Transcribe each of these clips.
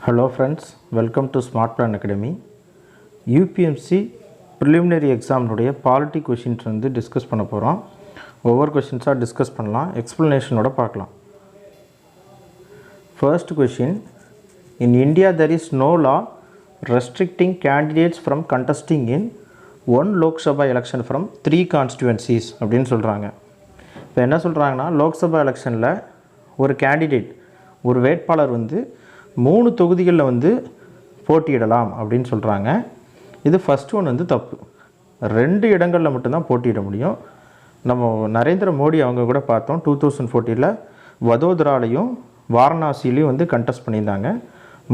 Hello friends, welcome to Smart Plan Academy. UPMC preliminary exam உடைய polity questions வந்து discuss பண்ண போகிறோம். ஒவ்வொரு கொஷின்ஸாக டிஸ்கஸ் பண்ணலாம், எக்ஸ்ப்ளனேஷனோட பார்க்கலாம். First question, in India there is no law restricting candidates from contesting in one Lok Sabha election from 3 constituencies அப்படின்னு சொல்கிறாங்க. இப்போ என்ன சொல்கிறாங்கன்னா, லோக்சபா எலெக்ஷனில் ஒரு கேண்டிடேட் ஒரு வேட்பாளர் வந்து 3 தொகுதிகளில் வந்து போட்டியிடலாம் அப்படின்னு சொல்கிறாங்க. இது ஃபஸ்ட் ஒன் வந்து தப்பு. 2 இடங்களில் மட்டும்தான் போட்டியிட முடியும். நம்ம நரேந்திர மோடி அவங்க கூட பார்த்தோம், 2014 வதோதராலையும் வாரணாசிலையும் வந்து கண்டெஸ்ட் பண்ணியிருந்தாங்க.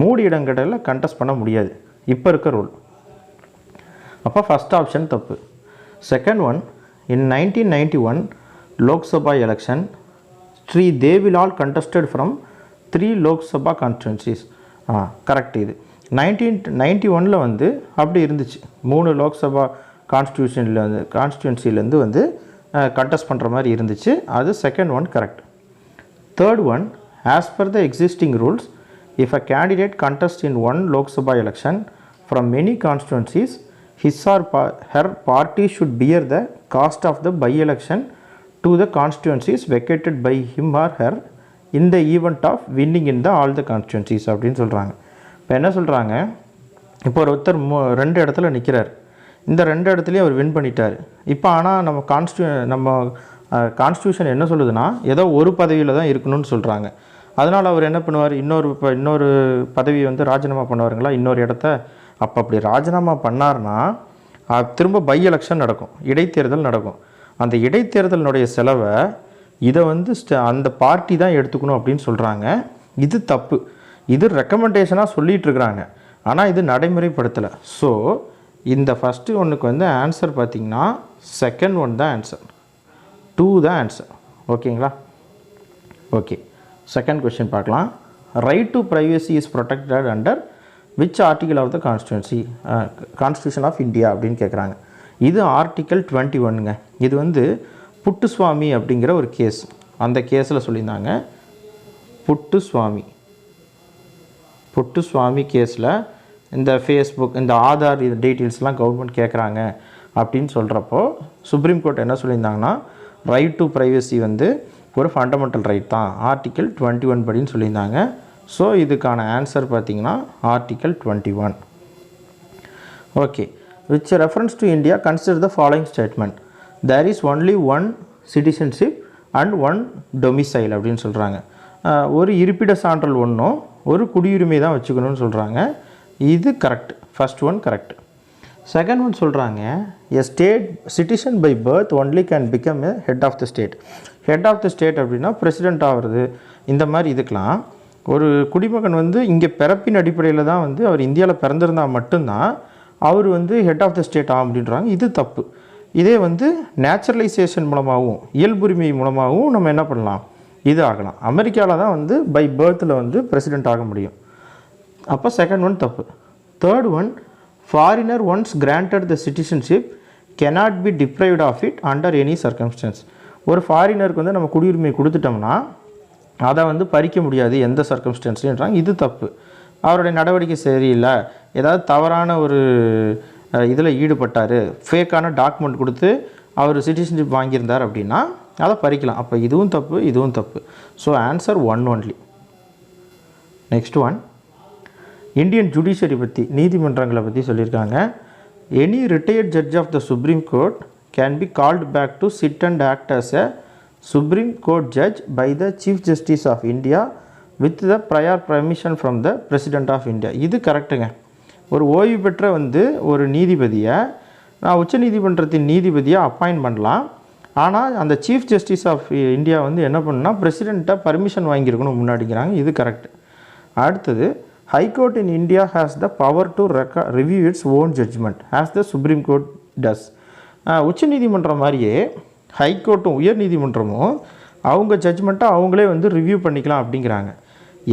3 இடங்களில் கண்டெஸ்ட் பண்ண முடியாது இப்போ இருக்க ரூல். அப்போ ஃபஸ்ட் ஆப்ஷன் தப்பு. Second one, in 1991 Lok Sabha election Sri Devilal contested from 3 Lok Sabha கான்ஸ்டிடுவன்சிஸ். Correct. இது 1991 வந்து அப்படி இருந்துச்சு. 3 லோக்சபா கான்ஸ்டிடுவன்சிலேருந்து வந்து கண்டெஸ்ட் பண்ணுற மாதிரி இருந்துச்சு. அது second one correct. Third one, as per the existing rules if a candidate contest in one Lok Sabha election from many கான்ஸ்டிடுவன்சிஸ் his R her party should pier the cost of the by election to the கான்ஸ்டிடுவன்சிஸ் vacated by him R her in the event of winning in the all the constituencies அப்படின்னு சொல்கிறாங்க. இப்போ என்ன சொல்கிறாங்க, இப்போ ஒருத்தர் 2 இடத்துல நிற்கிறார். இந்த 2 இடத்துலையும் அவர் வின் பண்ணிட்டார். இப்போ ஆனால் நம்ம கான்ஸ்டியூஷன் என்ன சொல்லுதுன்னா, ஏதோ ஒரு பதவியில் தான் இருக்கணும்னு சொல்கிறாங்க. அதனால் அவர் என்ன பண்ணுவார், இன்னொரு பதவியை வந்து ராஜினாமா பண்ணுவாருங்களா இன்னொரு இடத்த. அப்போ அப்படி ராஜினாமா பண்ணார்னா திரும்ப பை எலெக்ஷன் நடக்கும், இடைத்தேர்தல் நடக்கும். அந்த இடைத்தேர்தலினுடைய செலவை இதை வந்து அந்த பார்ட்டி தான் எடுத்துக்கணும் அப்படின்னு சொல்கிறாங்க. இது தப்பு. இது ரெக்கமெண்டேஷனாக சொல்லிகிட்ருக்குறாங்க, ஆனால் இது நடைமுறைப்படுத்தலை. ஸோ இந்த ஃபஸ்ட்டு ஒன்றுக்கு வந்து ஆன்சர் பார்த்திங்கன்னா செகண்ட் ஒன் தான் ஆன்சர், 2 தான் ஆன்சர். ஓகேங்களா? ஓகே, செகண்ட் கொஸ்டின் பார்க்கலாம். Right to privacy is protected under which article of the constitution of India அப்படின்னு கேட்குறாங்க. இது ஆர்டிக்கல் 21ங்க. இது வந்து புட்டுசுவாமி அப்படிங்கிற ஒரு கேஸ், அந்த கேஸில் சொல்லியிருந்தாங்க. புட்டுசுவாமி கேஸில் இந்த ஃபேஸ்புக் இந்த ஆதார் இது டீட்டெயில்ஸ்லாம் கவர்மெண்ட் கேட்குறாங்க அப்படின்னு சொல்கிறப்போ சுப்ரீம் கோர்ட் என்ன சொல்லியிருந்தாங்கன்னா, ரைட் டு ப்ரைவசி வந்து ஒரு ஃபண்டமெண்டல் ரைட் தான், ஆர்டிக்கல் 21 படின்னு சொல்லியிருந்தாங்க. ஸோ இதுக்கான ஆன்சர் பார்த்திங்கன்னா article 21. Okay, which reference to India consider the following statement. there is only one citizenship and one domicile அப்படின்னு சொல்கிறாங்க. ஒரு இருப்பிட சான்றல் ஒன்றும் ஒரு குடியுரிமை தான் வச்சுக்கணும்னு சொல்கிறாங்க. இது correct. First one correct. Second one சொல்கிறாங்க, a state citizen by birth only can become a head of the state. Head of the state அப்படின்னா பிரசிடெண்ட் ஆகிறது, இந்த மாதிரி இதுக்கெலாம் ஒரு குடிமகன் வந்து இங்கே பிறப்பின் அடிப்படையில் தான் வந்து அவர் இந்தியாவில் பிறந்திருந்தால் மட்டும்தான் அவர் வந்து ஹெட் ஆஃப் த ஸ்டேட் ஆகும் அப்படின்றாங்க. இது தப்பு. இதே வந்து நேச்சுரலைசேஷன் மூலமாகவும் இயல்புரிமை மூலமாகவும் நம்ம என்ன பண்ணலாம், இது ஆகலாம். அமெரிக்காவில் தான் வந்து பை பர்த்தில் வந்து பிரசிடெண்ட் ஆக முடியும். அப்போ செகண்ட் ஒன் தப்பு. Third one, foreigner once granted the citizenship cannot be deprived of it under any circumstances. ஒரு ஃபாரினருக்கு வந்து நம்ம குடியுரிமை கொடுத்துட்டோம்னா அதை வந்து பறிக்க முடியாது எந்த சர்க்கம்ஸ்டன்ஸ்ன்றாங்க. இது தப்பு. அவருடைய நடவடிக்கை சரியில்லை, ஏதாவது தவறான ஒரு இதில் ஈடுபட்டார், ஃபேக்கான டாக்குமெண்ட் கொடுத்து அவர் சிட்டிசன்ஷிப் வாங்கியிருந்தார் அப்படின்னா அதை பறிக்கலாம். அப்போ இதுவும் தப்பு, இதுவும் தப்பு. So answer 1 only. Next one, Indian judiciary பற்றி, நீதிமன்றங்களை பற்றி சொல்லியிருக்காங்க. Any retired judge of the supreme court can be called back to sit and act as a supreme court judge by the chief justice of India with the prior permission from the president of India. இது கரெக்டுங்க. ஒரு ஓய்வு பெற்ற வந்து ஒரு நீதிபதியை நான் உச்ச நீதிமன்றத்தின் நீதிபதியாக அப்பாயின்ட் பண்ணலாம். ஆனால் அந்த சீஃப் ஜஸ்டிஸ் ஆஃப் இந்தியா வந்து என்ன பண்ணுன்னா பிரசிடெண்ட்டை பர்மிஷன் வாங்கியிருக்கணும் முன்னாடிங்கிறாங்க. இது கரெக்ட். அடுத்தது, high court in India has the power to review its own judgment as the supreme court does. உச்ச நீதிமன்றம் மாதிரியே ஹைகோர்ட்டும் உயர் நீதிமன்றமும் அவங்க ஜட்ஜ்மெண்ட்டை அவங்களே வந்து ரிவ்யூ பண்ணிக்கலாம் அப்படிங்கிறாங்க.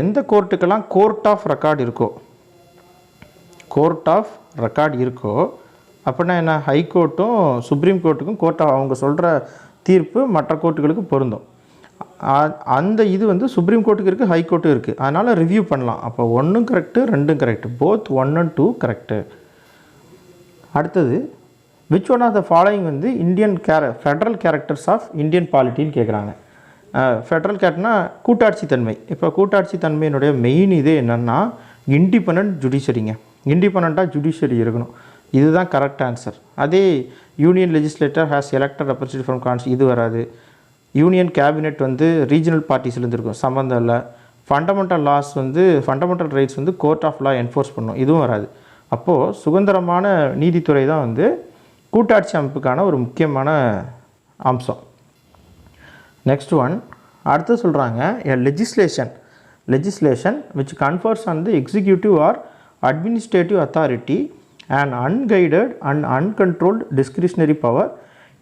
எந்த கோர்ட்டுக்கெல்லாம் கோர்ட் ஆஃப் ரெக்கார்டு இருக்கோ அப்படின்னா என்ன, ஹைகோர்ட்டும் சுப்ரீம் கோர்ட்டுக்கும் அவங்க சொல்கிற தீர்ப்பு மற்ற கோர்ட்டுகளுக்கு பொருந்தும். அந்த இது வந்து சுப்ரீம் கோர்ட்டுக்கு இருக்குது, ஹை கோர்ட்டுக்கு இருக்குது. அதனால் ரிவ்யூ பண்ணலாம். அப்போ 1ம் கரெக்டு, 2ம் கரெக்டு, போத் 1 and 2 கரெக்டு. அடுத்தது which one of the following வந்து Indian federal characters of Indian பாலிட்டின்னு கேட்குறாங்க. ஃபெட்ரல் கேரக்டர்னா கூட்டாட்சி தன்மை. இப்போ கூட்டாட்சி தன்மையினுடைய மெயின் இது என்னென்னா இண்டிபெண்ட் ஜுடிஷரிங்க. இண்டிபெண்ட்டாக ஜுடிஷரி இருக்கணும். இதுதான் கரெக்ட் ஆன்சர். அதே union legislator has elected representative from constitution, இது வராது. யூனியன் கேபினெட் வந்து ரீஜனல் பார்ட்டிஸ்லேருந்து இருக்கும், சம்மந்தம் இல்லை. ஃபண்டமெண்டல் லாஸ் வந்து ஃபண்டமெண்டல் ரைட்ஸ் வந்து கோர்ட் ஆஃப் லா என்ஃபோர்ஸ் பண்ணும், இதுவும் வராது. அப்போது சுதந்திரமான நீதித்துறை தான் வந்து கூட்டாட்சி அமைப்புக்கான ஒரு முக்கியமான அம்சம். நெக்ஸ்ட் ஒன், அடுத்து சொல்கிறாங்க a legislation which confers on the executive or administrative authority and unguided and uncontrolled discretionary power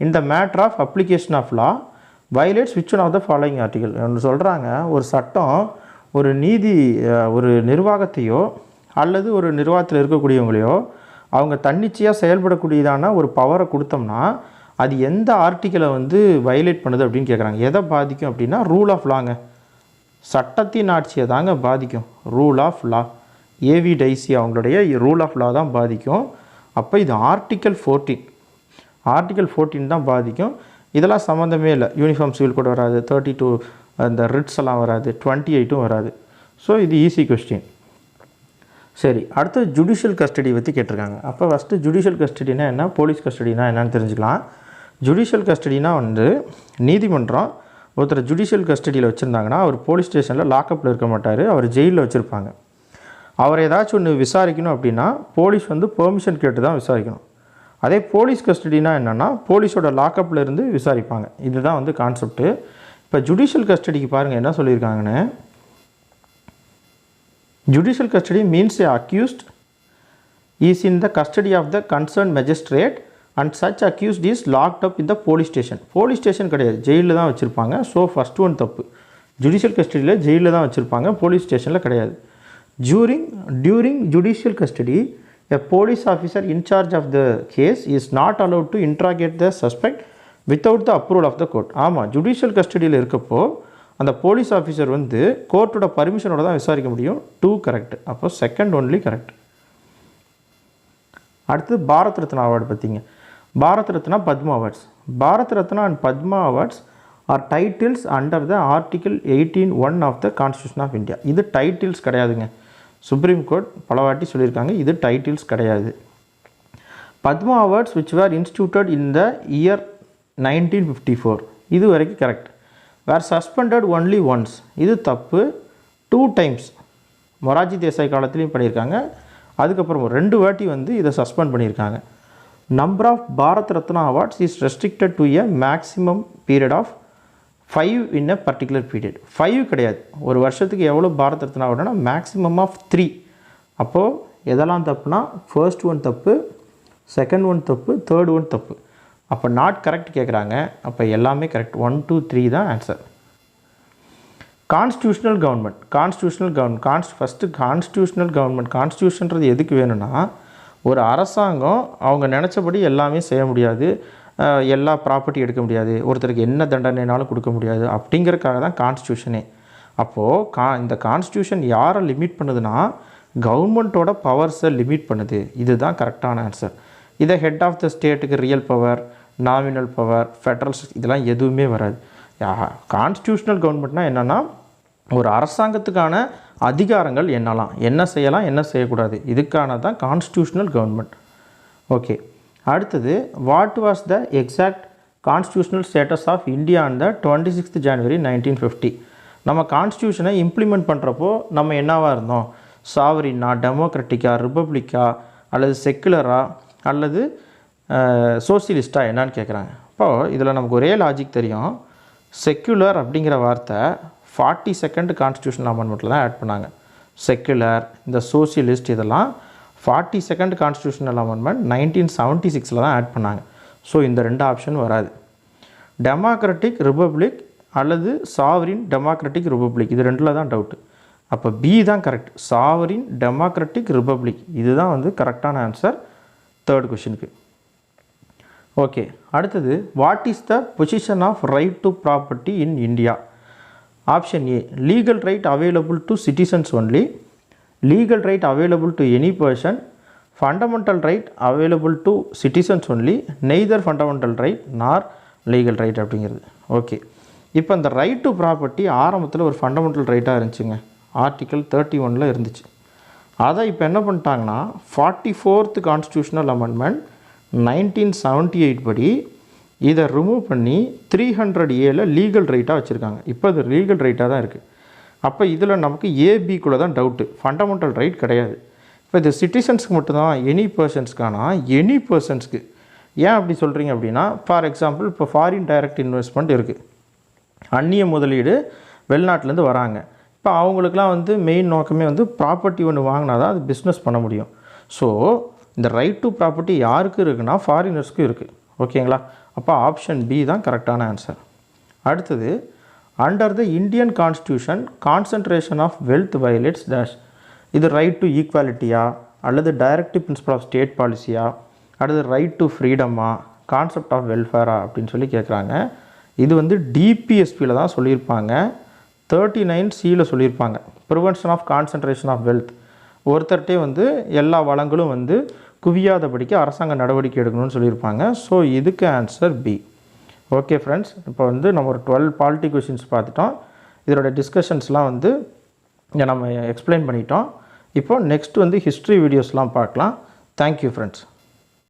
in the matter of application of law violates which one of the following article. ஒன்று சொல்கிறாங்க, ஒரு சட்டம் ஒரு நிர்வாகத்தையோ அல்லது ஒரு நிர்வாகத்தில் இருக்கக்கூடியவங்களையோ அவங்க தன்னிச்சையாக செயல்படக்கூடியதான ஒரு பவரை கொடுத்தோம்னா அது எந்த ஆர்டிக்கலை வந்து வயலேட் பண்ணுது அப்படின்னு கேட்குறாங்க. எதை பாதிக்கும் அப்படின்னா ரூல் ஆஃப் லாங்க, சட்டத்தின் ஆட்சியை தாங்க பாதிக்கும். Rule of law, A V Dicey அவங்களுடைய ரூல் ஆஃப் லா தான் பாதிக்கும். அப்போ இது ஆர்டிக்கல் 14 தான் பாதிக்கும். இதெல்லாம் சம்மந்தமே இல்லை. யூனிஃபார்ம் சிவில் கோட் வராது, 32 அந்த ரிட்ஸ் எல்லாம் வராது, 28ம் வராது. ஸோ இது ஈஸி கொஸ்டின். சரி, அடுத்து ஜுடிஷியல் கஸ்டடி பற்றி கேட்டிருக்காங்க. அப்போ ஃபஸ்ட்டு ஜுடிஷியல் கஸ்டடினா என்ன, போலீஸ் கஸ்டடினா என்னன்னு தெரிஞ்சுக்கலாம். ஜுடிஷியல் கஸ்டடினா வந்து நீதிமன்றம் ஒருத்தர் ஜுடிஷியல் கஸ்டடியில் வச்சுருந்தாங்கன்னா அவர் போலீஸ் ஸ்டேஷனில் லாக்கப்பில் இருக்க மாட்டார், அவர் ஜெயிலில் வச்சுருப்பாங்க. அவர் ஏதாச்சும் ஒன்று விசாரிக்கணும் அப்படின்னா போலீஸ் வந்து பெர்மிஷன் கேட்டு தான் விசாரிக்கணும். அதே போலீஸ் கஸ்டடினா என்னென்னா போலீஸோட லாக்கப்பில் இருந்து விசாரிப்பாங்க. இதுதான் வந்து கான்செப்ட்டு. இப்போ ஜுடிஷியல் கஸ்டடிக்கு பாருங்கள் என்ன சொல்லியிருக்காங்கன்னு. Judicial custody means a accused is in the custody of the concern magistrate and such accused is locked up in the police station. Police station கிடையாது, ஜெயிலில் தான் வச்சுருப்பாங்க. ஸோ ஃபஸ்ட் ஒன் தப்பு. ஜுடிஷியல் கஸ்டடியில் ஜெயிலில் தான் வச்சுருப்பாங்க, போலீஸ் ஸ்டேஷனில் கிடையாது. During judicial custody, a police officer in charge of the case is not allowed to interrogate the suspect without the approval of the court. ஆமாம், ஜுடிஷியல் கஸ்டடியில் இருக்கப்போ அந்த போலீஸ் ஆஃபீஸர் வந்து கோர்ட்டோட பர்மிஷனோட தான் விசாரிக்க முடியும். 2 கரெக்ட். அப்போ செகண்ட் ஒன்லி கரெக்ட். அடுத்து பாரத் ரத்னா அவார்டு பார்த்தீங்க. Bharat Ratna, Padma awards. Bharat Ratna and Padma awards are titles under the article 18(1) of the constitution of India. இது டைட்டில்ஸ் கிடையாதுங்க. சுப்ரீம் கோர்ட் பலவாட்டி சொல்லியிருக்காங்க, இது டைட்டில்ஸ் கிடையாது. Padma awards which were instituted in the year 1954, இது வரைக்கும் correct. Were suspended only once, இது தப்பு. 2 times மொராஜி தேசாய் காலத்துலேயும் பண்ணியிருக்காங்க, அதுக்கப்புறம் 2 வாட்டி வந்து இதை சஸ்பெண்ட் பண்ணியிருக்காங்க. Number of Bharat Ratna awards is restricted to a maximum period of 5 in a particular period. 5 கிடையாது. ஒரு வருஷத்துக்கு எவ்வளோ பாரத் ரத்னா அவார்டுனா மேக்ஸிமம் ஆஃப் 3. அப்போது எதெல்லாம் தப்புனா ஃபர்ஸ்ட் ஒன் தப்பு, செகண்ட் ஒன் தப்பு, தேர்ட் ஒன் தப்பு. அப்போ நாட் கரெக்ட் கேட்குறாங்க. அப்போ எல்லாமே கரெக்ட். 1, 2, 3 தான் answer. Constitutional government. First constitutional government. கான்ஸ்டியூஷன்றது எதுக்கு வேணும்னா ஒரு அரசாங்கம் அவங்க நினச்சபடி எல்லாமே செய்ய முடியாது, எல்லா ப்ராப்பர்ட்டி எடுக்க முடியாது, ஒருத்தருக்கு என்ன தண்டனைனாலும் கொடுக்க முடியாது, அப்படிங்கிறதுக்காக தான் கான்ஸ்டியூஷனே. அப்போது இந்த கான்ஸ்டியூஷன் யாரை லிமிட் பண்ணுதுன்னா கவர்மெண்ட்டோட பவர்ஸை லிமிட் பண்ணுது. இதுதான் கரெக்டான ஆன்சர். இதை ஹெட் ஆஃப் த ஸ்டேட்டுக்கு real power, nominal power, Federal இதெல்லாம் எதுவுமே வராது. கான்ஸ்டியூஷனல் கவர்மெண்ட்னால் என்னென்னா ஒரு அரசாங்கத்துக்கான அதிகாரங்கள் என்னலாம், என்ன செய்யலாம், என்ன செய்யக்கூடாது, இதுக்கான தான் கான்ஸ்டியூஷனல் கவர்மெண்ட். ஓகே, அடுத்தது what was the exact constitutional status of India on the 26th January 1950. நம்ம கான்ஸ்டியூஷனை இம்ப்ளிமெண்ட் பண்ணுறப்போ நம்ம என்னவாக இருந்தோம், சாவரினா, டெமோக்ராட்டிக்கா, ரிப்பப்ளிக்கா, அல்லது செக்குலரா, அல்லது சோசியலிஸ்டா என்னன்னு கேட்குறாங்க. இப்போது இதில் நமக்கு ஒரே லாஜிக் தெரியும். செக்குலர் அப்படிங்கிற வார்த்தை 42nd கான்ஸ்டியூஷனல் அமெண்ட்மெண்ட்டில் தான் ஆட் பண்ணாங்க. செக்குலர், இந்த சோசியலிஸ்ட் இதெல்லாம் 42nd கான்ஸ்டியூஷனல் அமெண்ட்மெண்ட் 1976 தான் ஆட் பண்ணாங்க. ஸோ இந்த 2 ஆப்ஷன் வராது. டெமோக்ராட்டிக் ரிப்பப்ளிக் அல்லது சாவரின் டெமோக்ராட்டிக் ரிப்பப்ளிக், இது 2ல் தான் டவுட்டு. அப்போ பி தான் கரெக்ட், சாவரின் டெமோக்ராட்டிக் ரிப்பப்ளிக், இதுதான் வந்து கரெக்டான ஆன்சர் 3rd கொஷினுக்கு. ஓகே, அடுத்தது what is the position of right to property in India. Option A legal right available to citizens only, legal right available to any person, fundamental right available to citizens only, neither fundamental right nor legal right அப்படிங்கிறது. ஓகே, இப்போ இந்த right to property ஆரம்பத்தில் ஒரு fundamental ரைட்டாக இருந்துச்சுங்க, article 31 இருந்துச்சு. அதை இப்போ என்ன பண்ணிட்டாங்கன்னா 44th கான்ஸ்டியூஷனல் அமெண்ட்மெண்ட் 1978 படி இதை ரிமூவ் பண்ணி 300A லீகல் ரைட்டாக வச்சுருக்காங்க. இப்போ அது லீகல் ரைட்டாக தான் இருக்குது. அப்போ இதில் நமக்கு ஏபிக்குள்ளே தான் டவுட்டு, ஃபண்டமெண்டல் ரைட் கிடையாது. இப்போ இது சிட்டிசன்ஸ்க்கு மட்டும்தான், எனி பர்சன்ஸ்க்கானா எனி பர்சன்ஸ்க்கு. ஏன் அப்படி சொல்கிறீங்க அப்படின்னா, ஃபார் எக்ஸாம்பிள் இப்போ ஃபாரின் டைரக்ட் இன்வெஸ்ட்மெண்ட் இருக்குது, அந்நிய முதலீடு வெளிநாட்டிலேருந்து வராங்க. இப்போ அவங்களுக்குலாம் வந்து மெயின் நோக்கமே வந்து ப்ராப்பர்ட்டி ஒன்று வாங்கினா தான் அது பிஸ்னஸ் பண்ண முடியும். ஸோ இந்த ரைட் டு ப்ராப்பர்ட்டி யாருக்கு இருக்குன்னா ஃபாரினர்ஸ்க்கு இருக்குது. ஓகேங்களா? அப்போ ஆப்ஷன் பி தான் கரெக்டான ஆன்சர். அடுத்தது, under the Indian constitution concentration of wealth violates dash. இது ரைட் டு ஈக்குவாலிட்டியா அல்லது டைரக்டிவ் பிரின்சிபல் ஆஃப் ஸ்டேட் பாலிசியா அடுத்து ரைட் டு ஃப்ரீடமா கான்செப்ட் ஆஃப் வெல்ஃபேரா அப்படின்னு சொல்லி கேட்குறாங்க. இது வந்து டிபிஎஸ்பியில் தான் சொல்லியிருப்பாங்க, 39C சொல்லியிருப்பாங்க, prevention of concentration of wealth. ஒருத்தர்கிட்டே வந்து எல்லா வளங்களும் வந்து குவியாதபடிக்கு அரசாங்க நடவடிக்கை எடுக்கணும்னு சொல்லியிருப்பாங்க. ஸோ இதுக்கு ஆன்சர் பி. ஓகே ஃப்ரெண்ட்ஸ், இப்போ வந்து நம்ம ஒரு 12 பாலிட்டி கொஷின்ஸ் பார்த்துட்டோம். இதோட டிஸ்கஷன்ஸ்லாம் வந்து நம்ம எக்ஸ்பிளைன் பண்ணிட்டோம். இப்போ நெக்ஸ்ட் வந்து ஹிஸ்ட்ரி வீடியோஸ்லாம் பார்க்கலாம். Thank you friends.